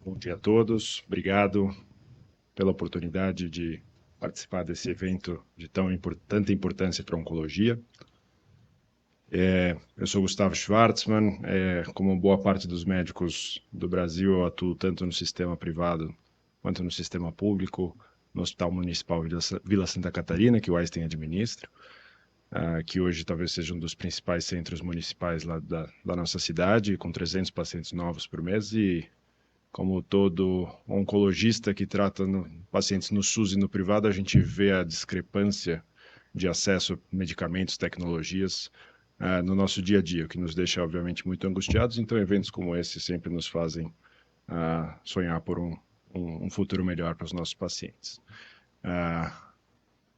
Bom dia a todos. Obrigado pela oportunidade de participar desse evento de tanta importância para a oncologia. Eu sou Gustavo Schwartzman. Como boa parte dos médicos do Brasil, eu atuo tanto no sistema privado quanto no sistema público, no Hospital Municipal Vila Santa Catarina, que o Einstein administra, que hoje talvez seja um dos principais centros municipais lá da nossa cidade, com 300 pacientes novos por mês. E como todo oncologista que trata pacientes no SUS e no privado, a gente vê a discrepância de acesso a medicamentos, tecnologias, no nosso dia a dia, o que nos deixa, obviamente, muito angustiados. Então, eventos como esse sempre nos fazem sonhar por um futuro melhor para os nossos pacientes.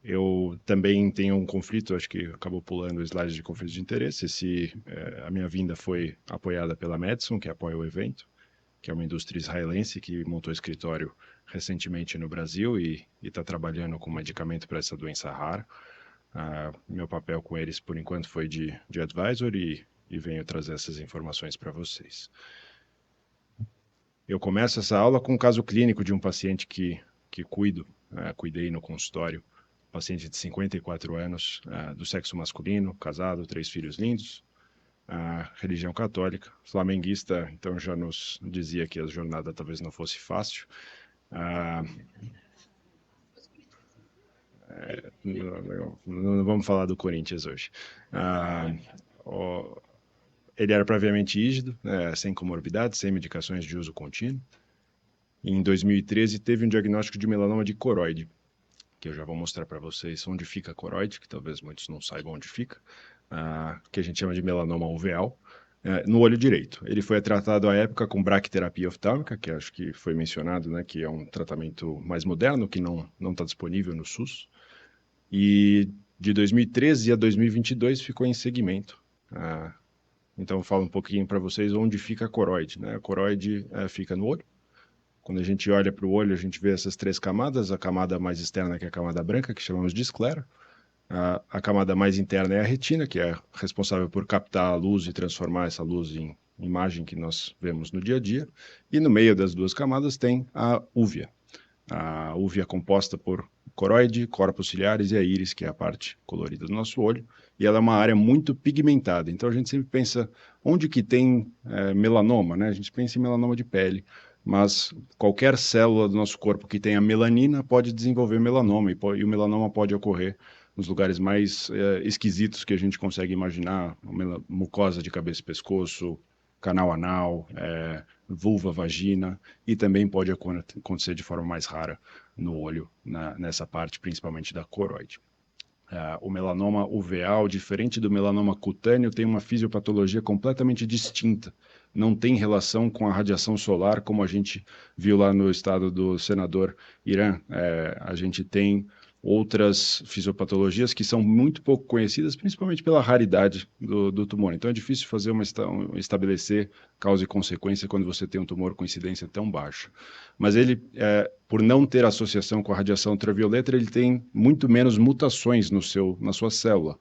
Eu também tenho um conflito, acho que acabou pulando o slide de conflito de interesse. A minha vinda foi apoiada pela Madison, que apoia o evento, que é uma indústria israelense que montou escritório recentemente no Brasil e está trabalhando com medicamento para essa doença rara. Meu papel com eles, por enquanto, foi de advisor e venho trazer essas informações para vocês. Eu começo essa aula com um caso clínico de um paciente que cuidei no consultório, paciente de 54 anos, do sexo masculino, casado, 3 filhos lindos, a religião católica, flamenguista, então já nos dizia que a jornada talvez não fosse fácil. Não vamos falar do Corinthians hoje. Ele era previamente rígido, sem comorbidade, sem medicações de uso contínuo. Em 2013 teve um diagnóstico de melanoma de coroide, que eu já vou mostrar para vocês onde fica a coroide, que talvez muitos não saibam onde fica, que a gente chama de melanoma uveal, no olho direito. Ele foi tratado à época com braquiterapia oftálmica, que acho que foi mencionado, né, que é um tratamento mais moderno, que não está disponível no SUS. E de 2013 a 2022 ficou em segmento. Então eu falo um pouquinho para vocês onde fica a coroide, né? A coroide fica no olho. Quando a gente olha para o olho, a gente vê essas 3 camadas. A camada mais externa, que é a camada branca, que chamamos de esclera. A camada mais interna é a retina, que é responsável por captar a luz e transformar essa luz em imagem que nós vemos no dia a dia. E no meio das 2 camadas tem a úvea. A úvea é composta por coroide, corpos ciliares e a íris, que é a parte colorida do nosso olho. E ela é uma área muito pigmentada. Então a gente sempre pensa onde que tem melanoma, né? A gente pensa em melanoma de pele, mas qualquer célula do nosso corpo que tenha melanina pode desenvolver melanoma, e o melanoma pode ocorrer nos lugares mais esquisitos que a gente consegue imaginar, mucosa de cabeça e pescoço, canal anal, vulva, vagina, e também pode acontecer de forma mais rara no olho, nessa parte principalmente da coroide. O melanoma uveal, diferente do melanoma cutâneo, tem uma fisiopatologia completamente distinta. Não tem relação com a radiação solar, como a gente viu lá no estado do senador Irã. A gente tem outras fisiopatologias que são muito pouco conhecidas, principalmente pela raridade do tumor. Então é difícil estabelecer causa e consequência quando você tem um tumor com incidência tão baixa. Mas ele, por não ter associação com a radiação ultravioleta, ele tem muito menos mutações na sua célula.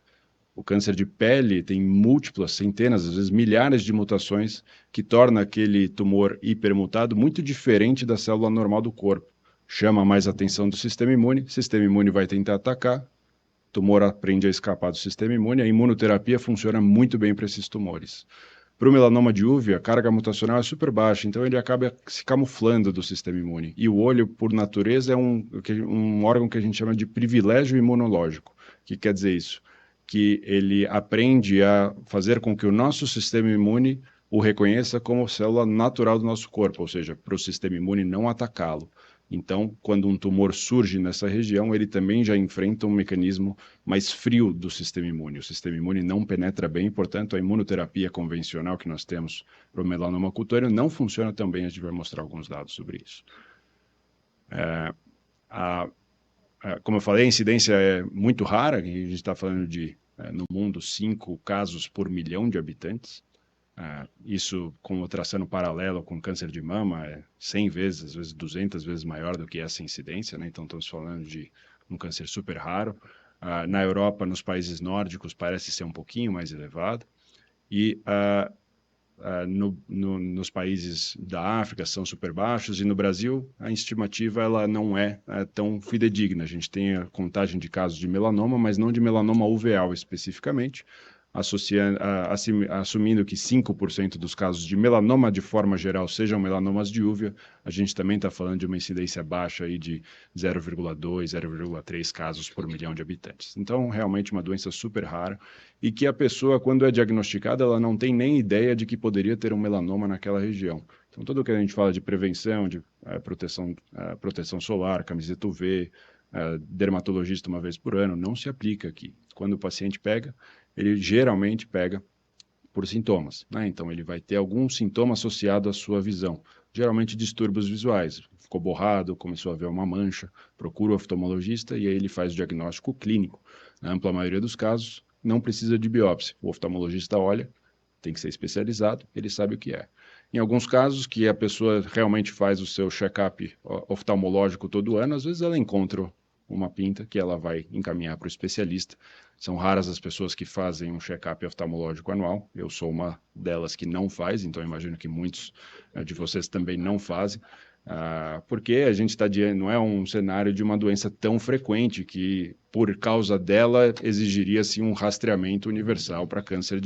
O câncer de pele tem múltiplas, centenas, às vezes milhares de mutações que torna aquele tumor hipermutado muito diferente da célula normal do corpo. Chama mais atenção do sistema imune, o sistema imune vai tentar atacar, o tumor aprende a escapar do sistema imune, a imunoterapia funciona muito bem para esses tumores. Para o melanoma de úvea, a carga mutacional é super baixa, então ele acaba se camuflando do sistema imune. E o olho, por natureza, é um órgão que a gente chama de privilégio imunológico. O que quer dizer isso? Que ele aprende a fazer com que o nosso sistema imune o reconheça como célula natural do nosso corpo, ou seja, para o sistema imune não atacá-lo. Então, quando um tumor surge nessa região, ele também já enfrenta um mecanismo mais frio do sistema imune. O sistema imune não penetra bem, portanto, a imunoterapia convencional que nós temos para o melanoma cutâneo não funciona tão bem. A gente vai mostrar alguns dados sobre isso. Como eu falei, a incidência é muito rara, a gente está falando de, no mundo, 5 casos por milhão de habitantes. Isso, como traçando paralelo com câncer de mama, é 100 vezes, às vezes 200 vezes maior do que essa incidência, né? Então estamos falando de um câncer super raro. Na Europa, nos países nórdicos, parece ser um pouquinho mais elevado. E nos países da África são super baixos, e no Brasil a estimativa ela não é tão fidedigna. A gente tem a contagem de casos de melanoma, mas não de melanoma uveal especificamente, assumindo que 5% dos casos de melanoma de forma geral sejam melanomas de úvea, a gente também está falando de uma incidência baixa aí de 0,2, 0,3 casos por milhão de habitantes. Então, realmente uma doença super rara, e que a pessoa, quando é diagnosticada, ela não tem nem ideia de que poderia ter um melanoma naquela região. Então, tudo que a gente fala de prevenção, de proteção solar, camiseta UV, dermatologista uma vez por ano, não se aplica aqui. Quando o paciente pega, ele geralmente pega por sintomas, né? Então, ele vai ter algum sintoma associado à sua visão, geralmente distúrbios visuais. Ficou borrado, começou a ver uma mancha, procura o oftalmologista e aí ele faz o diagnóstico clínico. Na ampla maioria dos casos, não precisa de biópsia. O oftalmologista olha, tem que ser especializado, ele sabe o que é. Em alguns casos, que a pessoa realmente faz o seu check-up oftalmológico todo ano, às vezes ela encontra uma pinta que ela vai encaminhar para o especialista. São raras as pessoas que fazem um check-up oftalmológico anual. Eu sou uma delas que não faz, então imagino que muitos de vocês também não fazem, porque a gente está diante, não é um cenário de uma doença tão frequente que, por causa dela, exigiria-se um rastreamento universal para câncer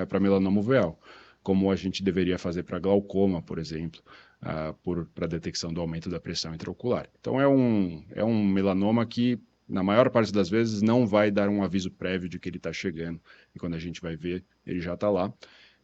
para melanoma uveal, como a gente deveria fazer para glaucoma, por exemplo, para detecção do aumento da pressão intraocular. Então, é um melanoma que, na maior parte das vezes, não vai dar um aviso prévio de que ele está chegando, e quando a gente vai ver, ele já está lá.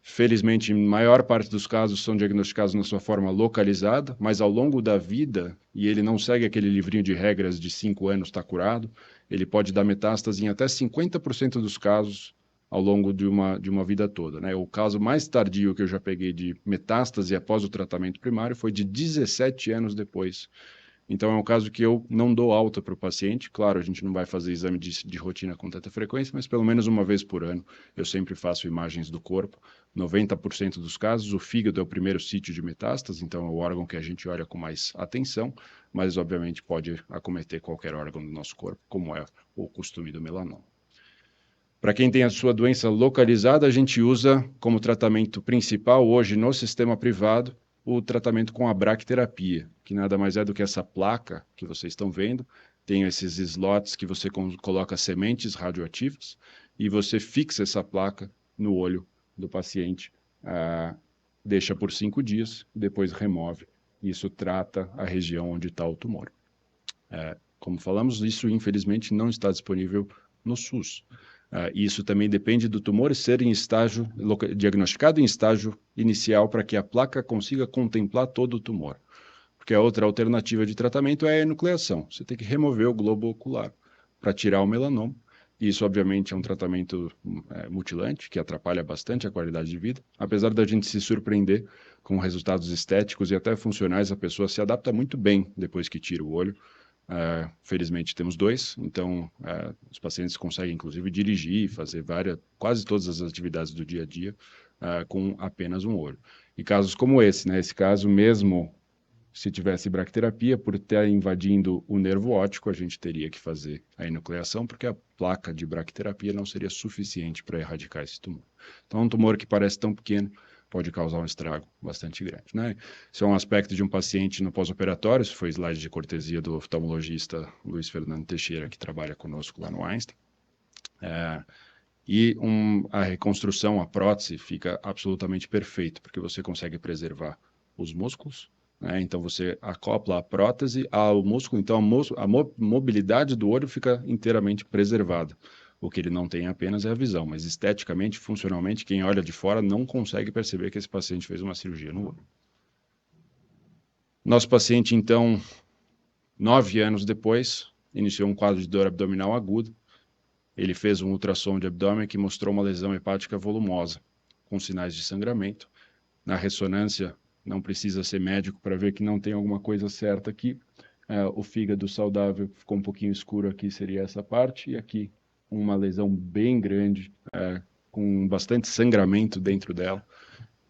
Felizmente, em maior parte dos casos, são diagnosticados na sua forma localizada, mas ao longo da vida, e ele não segue aquele livrinho de regras de 5 anos está curado, ele pode dar metástase em até 50% dos casos ao longo de uma vida toda, né? O caso mais tardio que eu já peguei de metástase após o tratamento primário foi de 17 anos depois. Então, é um caso que eu não dou alta para o paciente. Claro, a gente não vai fazer exame de rotina com tanta frequência, mas pelo menos uma vez por ano eu sempre faço imagens do corpo. 90% dos casos, o fígado é o primeiro sítio de metástase, então é o órgão que a gente olha com mais atenção, mas obviamente pode acometer qualquer órgão do nosso corpo, como é o costume do melanoma. Para quem tem a sua doença localizada, a gente usa como tratamento principal hoje no sistema privado o tratamento com a bracterapia, que nada mais é do que essa placa que vocês estão vendo. Tem esses slots que você coloca sementes radioativas e você fixa essa placa no olho do paciente, deixa por 5 dias, depois remove. Isso trata a região onde está o tumor. Como falamos, isso infelizmente não está disponível no SUS. Isso também depende do tumor ser diagnosticado em estágio inicial para que a placa consiga contemplar todo o tumor. Porque a outra alternativa de tratamento é a enucleação. Você tem que remover o globo ocular para tirar o melanoma. Isso, obviamente, é um tratamento mutilante, que atrapalha bastante a qualidade de vida. Apesar da gente se surpreender com resultados estéticos e até funcionais, a pessoa se adapta muito bem depois que tira o olho. Felizmente temos 2, então os pacientes conseguem inclusive dirigir, fazer quase todas as atividades do dia a dia com apenas um olho. E casos como esse, né? Esse caso mesmo, se tivesse bracterapia, por estar invadindo o nervo óptico, a gente teria que fazer a enucleação, porque a placa de bracterapia não seria suficiente para erradicar esse tumor. Então, um tumor que parece tão pequeno pode causar um estrago bastante grande, né? Isso é um aspecto de um paciente no pós-operatório. Isso foi slide de cortesia do oftalmologista Luiz Fernando Teixeira, que trabalha conosco lá no Einstein. A reconstrução, a prótese, fica absolutamente perfeita, porque você consegue preservar os músculos, né? Então você acopla a prótese ao músculo, então a mobilidade do olho fica inteiramente preservada. O que ele não tem apenas é a visão, mas esteticamente, funcionalmente, quem olha de fora não consegue perceber que esse paciente fez uma cirurgia no olho. Nosso paciente, então, 9 anos depois, iniciou um quadro de dor abdominal aguda. Ele fez um ultrassom de abdômen que mostrou uma lesão hepática volumosa, com sinais de sangramento. Na ressonância, não precisa ser médico para ver que não tem alguma coisa certa aqui. O fígado saudável ficou um pouquinho escuro aqui, seria essa parte, e aqui uma lesão bem grande, com bastante sangramento dentro dela,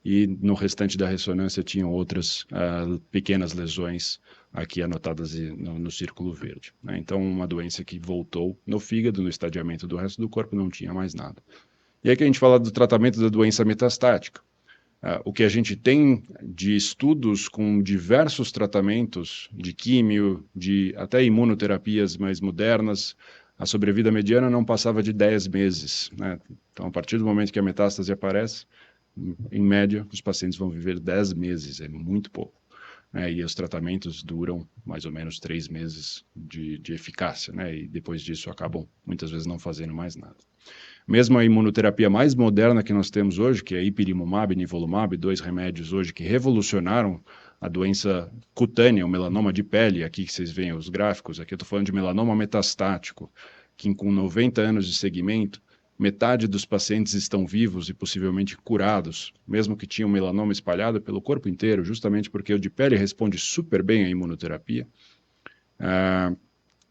e no restante da ressonância tinham outras pequenas lesões aqui anotadas no círculo verde, né? Então, uma doença que voltou no fígado, no estadiamento do resto do corpo, não tinha mais nada. E aí que a gente fala do tratamento da doença metastática. O que a gente tem de estudos com diversos tratamentos de químio, de até imunoterapias mais modernas, a sobrevida mediana não passava de 10 meses, né? Então, a partir do momento que a metástase aparece, em média, os pacientes vão viver 10 meses, é muito pouco, né? E os tratamentos duram mais ou menos 3 meses de eficácia, né? E depois disso acabam muitas vezes não fazendo mais nada. Mesmo a imunoterapia mais moderna que nós temos hoje, que é ipilimumab e nivolumab, dois remédios hoje que revolucionaram a doença cutânea, o melanoma de pele, aqui que vocês veem os gráficos, aqui eu estou falando de melanoma metastático, que com 90 anos de segmento, metade dos pacientes estão vivos e possivelmente curados, mesmo que tinham melanoma espalhado pelo corpo inteiro, justamente porque o de pele responde super bem à imunoterapia.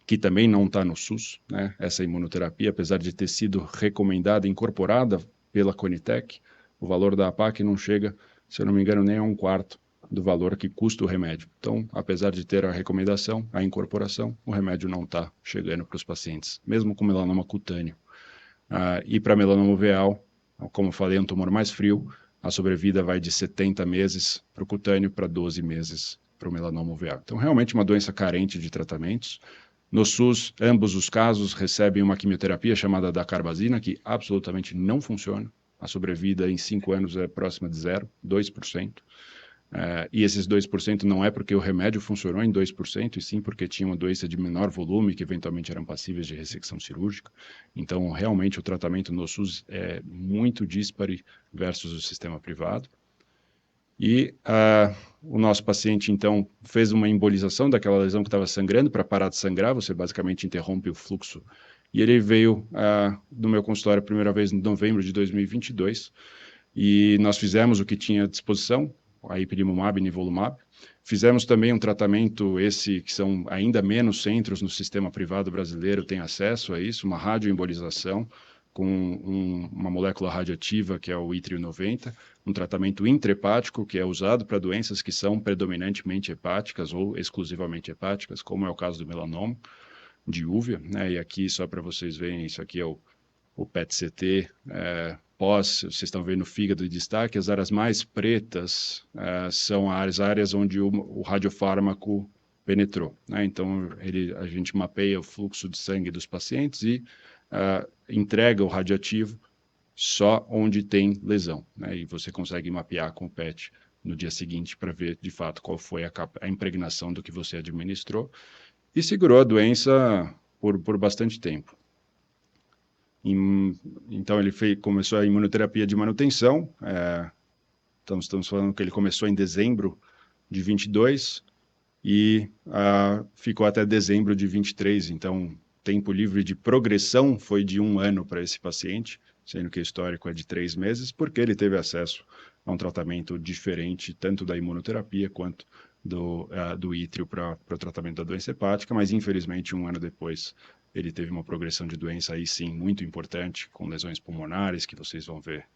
Que também não está no SUS, né? Essa imunoterapia, apesar de ter sido recomendada, incorporada pela Conitec, o valor da APAC não chega, se eu não me engano, nem a um quarto do valor que custa o remédio. Então, apesar de ter a recomendação, a incorporação, o remédio não está chegando para os pacientes, mesmo com melanoma cutâneo. E para melanoma uveal, como eu falei, é um tumor mais frio, a sobrevida vai de 70 meses para o cutâneo para 12 meses para o melanoma uveal. Então, realmente uma doença carente de tratamentos. No SUS, ambos os casos recebem uma quimioterapia chamada dacarbazina, que absolutamente não funciona. A sobrevida em 5 anos é próxima de zero, 2%. E esses 2% não é porque o remédio funcionou em 2%, e sim porque tinha uma doença de menor volume, que eventualmente eram passíveis de ressecção cirúrgica. Então, realmente, o tratamento no SUS é muito díspare versus o sistema privado. E o nosso paciente, então, fez uma embolização daquela lesão que estava sangrando para parar de sangrar, você basicamente interrompe o fluxo. E ele veio do meu consultório a primeira vez em novembro de 2022, e nós fizemos o que tinha à disposição, a ipilimumab e nivolumab. Fizemos também um tratamento, esse que são ainda menos centros no sistema privado brasileiro têm acesso a isso, uma radioembolização com uma molécula radioativa que é o ítrio 90, um tratamento intrahepático que é usado para doenças que são predominantemente hepáticas ou exclusivamente hepáticas, como é o caso do melanoma de úvea, né? E aqui, só para vocês verem, isso aqui é o PET-CT pós, vocês estão vendo o fígado de destaque, as áreas mais pretas são as áreas onde o radiofármaco penetrou, né? Então, a gente mapeia o fluxo de sangue dos pacientes e entrega o radioativo só onde tem lesão, né? E você consegue mapear com o PET no dia seguinte para ver, de fato, qual foi a impregnação do que você administrou, e segurou a doença por bastante tempo. Então, ele começou a imunoterapia de manutenção, então estamos falando que ele começou em dezembro de 22 e ficou até dezembro de 23, então tempo livre de progressão foi de 1 ano para esse paciente, sendo que o histórico é de 3 meses, porque ele teve acesso a um tratamento diferente, tanto da imunoterapia quanto do ítrio para o tratamento da doença hepática, mas infelizmente 1 ano depois ele teve uma progressão de doença aí sim muito importante, com lesões pulmonares, que vocês vão ver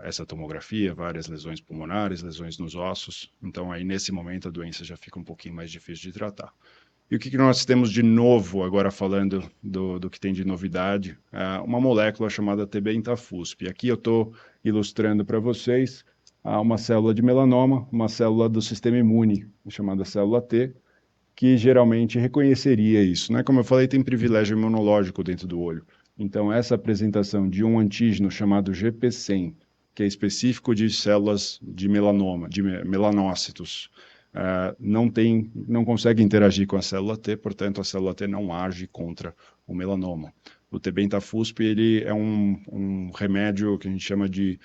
essa tomografia, várias lesões pulmonares, lesões nos ossos. Então aí nesse momento a doença já fica um pouquinho mais difícil de tratar. E o que nós temos de novo, agora falando do que tem de novidade, uma molécula chamada T-beta-FUSP. Aqui eu estou ilustrando para vocês uma célula de melanoma, uma célula do sistema imune, chamada célula T, que geralmente reconheceria isso, né? Como eu falei, tem privilégio imunológico dentro do olho. Então, essa apresentação de um antígeno chamado GP100, que é específico de células de melanoma, de melanócitos, não consegue interagir com a célula T, portanto, a célula T não age contra o melanoma. O T-beta-FUSP, ele é um remédio que a gente chama de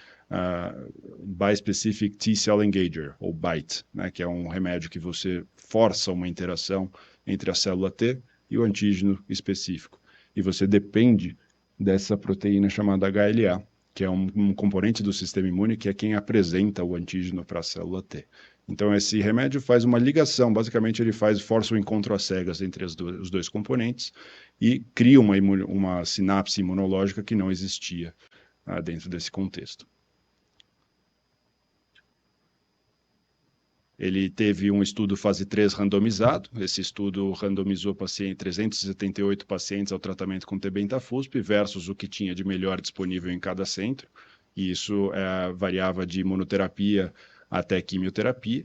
Bispecific T-Cell Engager, ou BiTE, né, que é um remédio que você força uma interação entre a célula T e o antígeno específico. E você depende dessa proteína chamada HLA, que é um componente do sistema imune, que é quem apresenta o antígeno para a célula T. Então, esse remédio faz uma ligação, basicamente ele força o encontro às cegas entre os dois componentes e cria uma sinapse imunológica que não existia dentro desse contexto. Ele teve um estudo fase 3 randomizado. Esse estudo randomizou 378 pacientes ao tratamento com T-beta-FUSP versus o que tinha de melhor disponível em cada centro. e isso variava de imunoterapia até quimioterapia.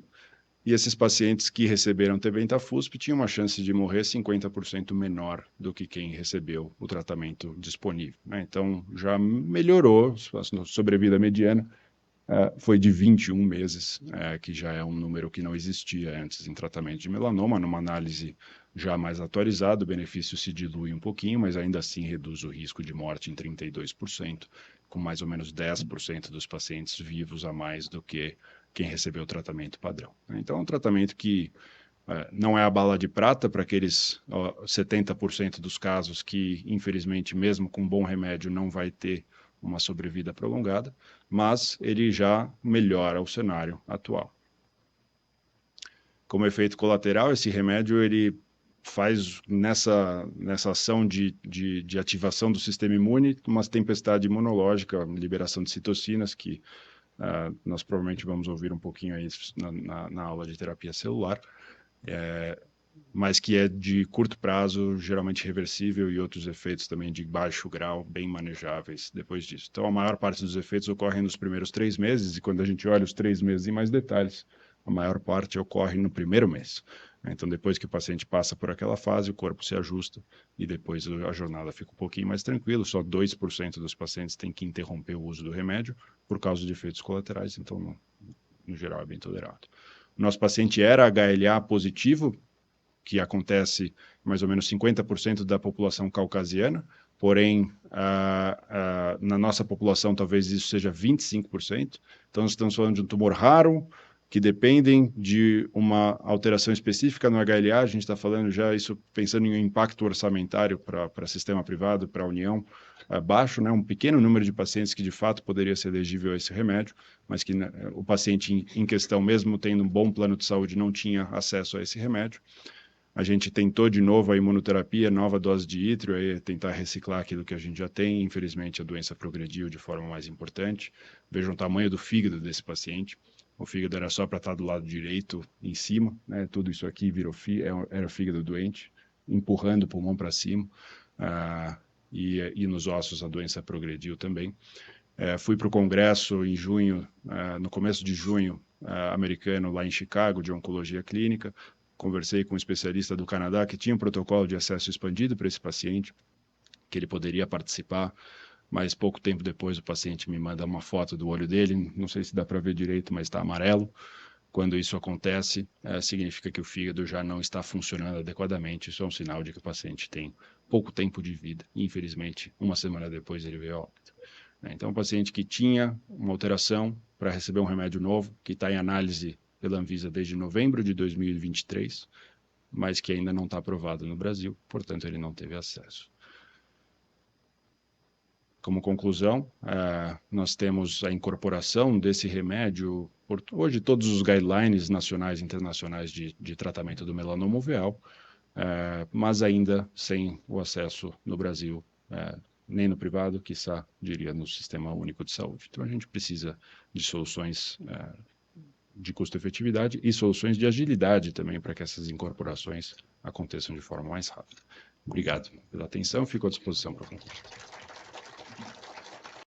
E esses pacientes que receberam tebentafusp tinham uma chance de morrer 50% menor do que quem recebeu o tratamento disponível, né? Então, já melhorou, a sobrevida mediana foi de 21 meses, que já é um número que não existia antes em tratamento de melanoma. Numa análise já mais atualizada, o benefício se dilui um pouquinho, mas ainda assim reduz o risco de morte em 32%, com mais ou menos 10% dos pacientes vivos a mais do que quem recebeu o tratamento padrão. Então, é um tratamento que não é a bala de prata para aqueles 70% dos casos que, infelizmente, mesmo com bom remédio, não vai ter uma sobrevida prolongada, mas ele já melhora o cenário atual. Como efeito colateral, esse remédio ele faz nessa ação de ativação do sistema imune uma tempestade imunológica, liberação de citocinas, que nós provavelmente vamos ouvir um pouquinho aí na aula de terapia celular, mas que é de curto prazo, geralmente reversível, e outros efeitos também de baixo grau, bem manejáveis depois disso. Então, a maior parte dos efeitos ocorrem nos primeiros 3 meses, e quando a gente olha os 3 meses em mais detalhes, a maior parte ocorre no primeiro mês. Então, depois que o paciente passa por aquela fase, o corpo se ajusta e depois a jornada fica um pouquinho mais tranquila. Só 2% dos pacientes têm que interromper o uso do remédio por causa de efeitos colaterais, então, no geral, é bem tolerado. O nosso paciente era HLA positivo, que acontece mais ou menos 50% da população caucasiana, porém, na nossa população talvez isso seja 25%. Então, nós estamos falando de um tumor raro, que dependem de uma alteração específica no HLA. A gente está falando já isso pensando em um impacto orçamentário para sistema privado, para a União, baixo, né? Um pequeno número de pacientes que de fato poderia ser elegível a esse remédio, mas que o paciente em questão, mesmo tendo um bom plano de saúde, não tinha acesso a esse remédio. A gente tentou de novo a imunoterapia, nova dose de ítrio, aí tentar reciclar aquilo que a gente já tem. Infelizmente, a doença progrediu de forma mais importante. Vejam o tamanho do fígado desse paciente. O fígado era só para estar do lado direito, em cima, né? Tudo isso aqui virou era fígado doente, empurrando o pulmão para cima. E nos ossos a doença progrediu também. Fui para o congresso em junho, no começo de junho, americano, lá em Chicago, de oncologia clínica. Conversei com um especialista do Canadá que tinha um protocolo de acesso expandido para esse paciente, que ele poderia participar, mas pouco tempo depois o paciente me manda uma foto do olho dele, não sei se dá para ver direito, mas está amarelo. Quando isso acontece, significa que o fígado já não está funcionando adequadamente. Isso é um sinal de que o paciente tem pouco tempo de vida. Infelizmente, uma semana depois ele veio a óbito. Então, um paciente que tinha uma alteração para receber um remédio novo, que está em análise pela Anvisa desde novembro de 2023, mas que ainda não está aprovado no Brasil, portanto, ele não teve acesso. Como conclusão, nós temos a incorporação desse remédio por hoje todos os guidelines nacionais e internacionais de tratamento do melanoma uveal, mas ainda sem o acesso no Brasil, nem no privado, quiçá, diria, no Sistema Único de Saúde. Então, a gente precisa de soluções de custo-efetividade e soluções de agilidade também para que essas incorporações aconteçam de forma mais rápida. Obrigado pela atenção, fico à disposição para concluir.